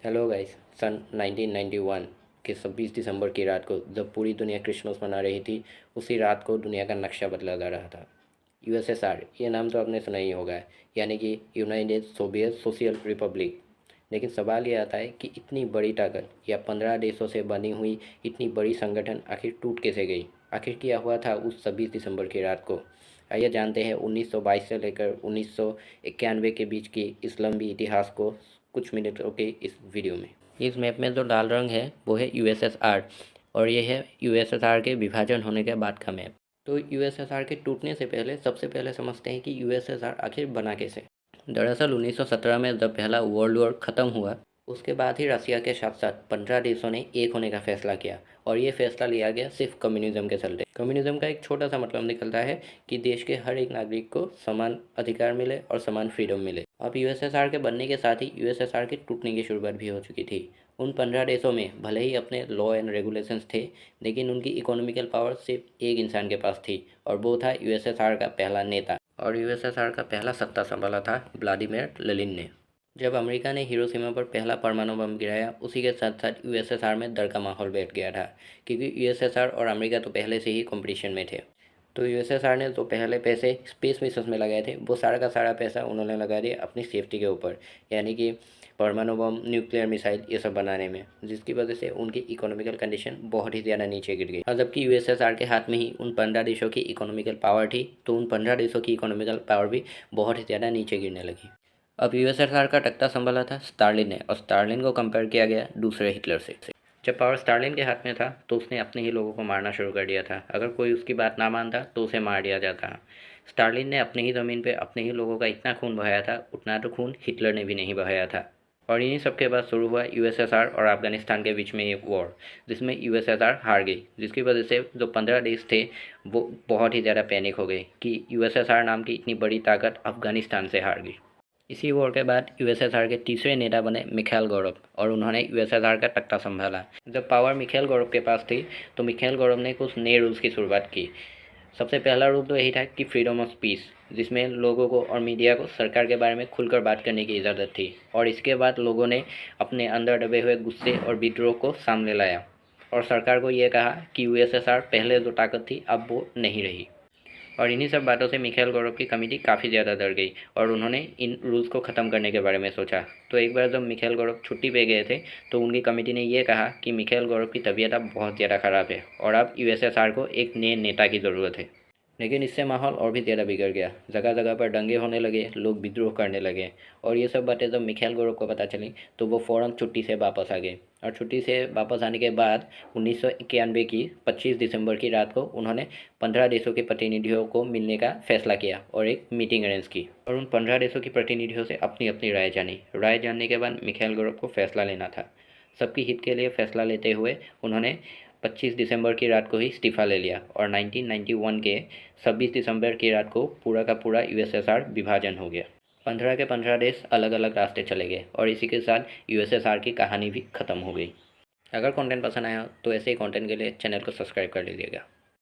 Hello guys. सन 1991 के 26 दिसंबर की रात को जब पूरी दुनिया क्रिसमस मना रही थी, उसी रात को दुनिया का नक्शा बदला जा रहा था। यूएसएसआर, ये नाम तो आपने सुना ही होगा, यानी कि यूनाइटेड सोवियत सोशल रिपब्लिक। लेकिन सवाल ये आता है कि इतनी बड़ी ताकत या 15 देशों से बनी हुई इतनी बड़ी संगठन आखिर टूट कैसे गई? आखिर क्या हुआ था उस 26 दिसंबर की रात को? आइए जानते हैं 1922 से लेकर 1991 के बीच की इस लंबी इतिहास को कुछ मिनटों के इस वीडियो में। इस मैप में जो लाल रंग है वो है यूएसएसआर, और ये है यूएसएसआर के विभाजन होने के बाद का मैप। तो यूएसएसआर के टूटने से पहले सबसे पहले समझते हैं कि यूएसएसआर आखिर बना कैसे। दरअसल 1917 में जब पहला वर्ल्ड वॉर ख़त्म हुआ, उसके बाद ही रसिया के साथ साथ 15 देशों ने एक होने का फैसला किया, और ये फैसला लिया गया सिर्फ कम्युनिज्म के चलते। कम्युनिज्म का एक छोटा सा मतलब निकलता है कि देश के हर एक नागरिक को समान अधिकार मिले और समान फ्रीडम मिले। अब यूएसएसआर के बनने के साथ ही यूएसएसआर के टूटने की शुरुआत भी हो चुकी थी। उन 15 देशों में भले ही अपने लॉ एंड रेगुलेशंस थे, लेकिन उनकी इकोनॉमिकल पावर सिर्फ एक इंसान के पास थी, और वो था यूएसएसआर का पहला नेता। और यूएसएसआर का पहला सत्ता संभाला था व्लादिमीर लेनिन ने। जब अमेरिका ने हिरोशिमा पर पहला परमाणु बम गिराया, उसी के साथ साथ यूएसएसआर में डर का माहौल बैठ गया था, क्योंकि यूएसएसआर और अमेरिका तो पहले से ही कंपटीशन में थे। तो यूएसएसआर ने जो पहले पैसे स्पेस मिशन में लगाए थे, वो सारा का सारा पैसा उन्होंने लगा दिया अपनी सेफ्टी के ऊपर, यानी कि परमाणु बम, न्यूक्लियर मिसाइल ये सब बनाने में, जिसकी वजह से उनकी इकोनॉमिकल कंडीशन बहुत ही ज़्यादा नीचे गिर गई। और जबकि यूएसएसआर के हाथ में ही उन 15 देशों की इकोनॉमिकल पावर थी, तो उन 15 देशों की इकोनॉमिकल पावर भी बहुत ही ज़्यादा नीचे गिरने लगी। अब यूएसएसआर का तख्ता संभाला था स्टालिन ने, और स्टालिन को कंपेयर किया गया दूसरे हिटलर से। जब पावर स्टालिन के हाथ में था तो उसने अपने ही लोगों को मारना शुरू कर दिया था। अगर कोई उसकी बात ना मानता तो उसे मार दिया जाता। स्टालिन ने अपने ही ज़मीन पे अपने ही लोगों का इतना खून बहाया था, उतना तो खून हिटलर ने भी नहीं बहाया था। और इन्हीं सब के बाद शुरू हुआ यूएसएसआर और अफगानिस्तान के बीच में एक वॉर, जिसमें यूएसएसआर हार गई, जिसकी वजह से जो 15 देश थे वो बहुत ही ज़्यादा पैनिक हो गए कि यूएसएसआर नाम की इतनी बड़ी ताकत अफगानिस्तान से हार गई। इसी वॉर के बाद यूएसएसआर के तीसरे नेता बने मिखाइल गोरब, और उन्होंने यूएसएसआर का तख्ता संभाला। जब पावर मिखाइल गोरब के पास थी तो मिखाइल गोरब ने कुछ नए रूल्स की शुरुआत की। सबसे पहला रूल तो यही था कि फ्रीडम ऑफ स्पीच, जिसमें लोगों को और मीडिया को सरकार के बारे में खुलकर बात करने की इजाज़त थी। और इसके बाद लोगों ने अपने अंदर दबे हुए गुस्से और विद्रोह को सामने लाया, और सरकार को ये कहा कि यूएसएसआर पहले जो ताकत थी अब वो नहीं रही। और इन्हीं सब बातों से मिखाइल गोरब की कमेटी काफ़ी ज़्यादा डर गई, और उन्होंने इन रूल्स को ख़त्म करने के बारे में सोचा। तो एक बार जब मिखाइल गोरब छुट्टी पे गए थे, तो उनकी कमेटी ने ये कहा कि मिखाइल गोरब की तबीयत अब बहुत ज़्यादा ख़राब है, और अब यूएसएसआर को एक नए नेता की ज़रूरत है। लेकिन इससे माहौल और भी ज़्यादा बिगड़ गया। जगह जगह पर दंगे होने लगे, लोग विद्रोह करने लगे, और ये सब बातें जब मिखाइल गोरब को पता चली तो वो फ़ौरन छुट्टी से वापस आ गए। और छुट्टी से वापस आने के बाद 1991 की 25 दिसंबर की रात को उन्होंने 15 देशों के प्रतिनिधियों को मिलने का फैसला किया और एक मीटिंग अरेंज की, और उन 15 देशों के प्रतिनिधियों से अपनी अपनी राय जानी। राय जानने के बाद मिखाइल गोरब को फैसला लेना था। सबकी हित के लिए फैसला लेते हुए उन्होंने 25 दिसंबर की रात को ही इस्तीफ़ा ले लिया, और 1991 के 26 दिसंबर की रात को पूरा का पूरा यूएसएसआर विभाजन हो गया। 15 के 15 देश अलग अलग रास्ते चले गए, और इसी के साथ यूएसएसआर की कहानी भी ख़त्म हो गई। अगर कंटेंट पसंद आया तो ऐसे ही कंटेंट के लिए चैनल को सब्सक्राइब कर लीजिएगा।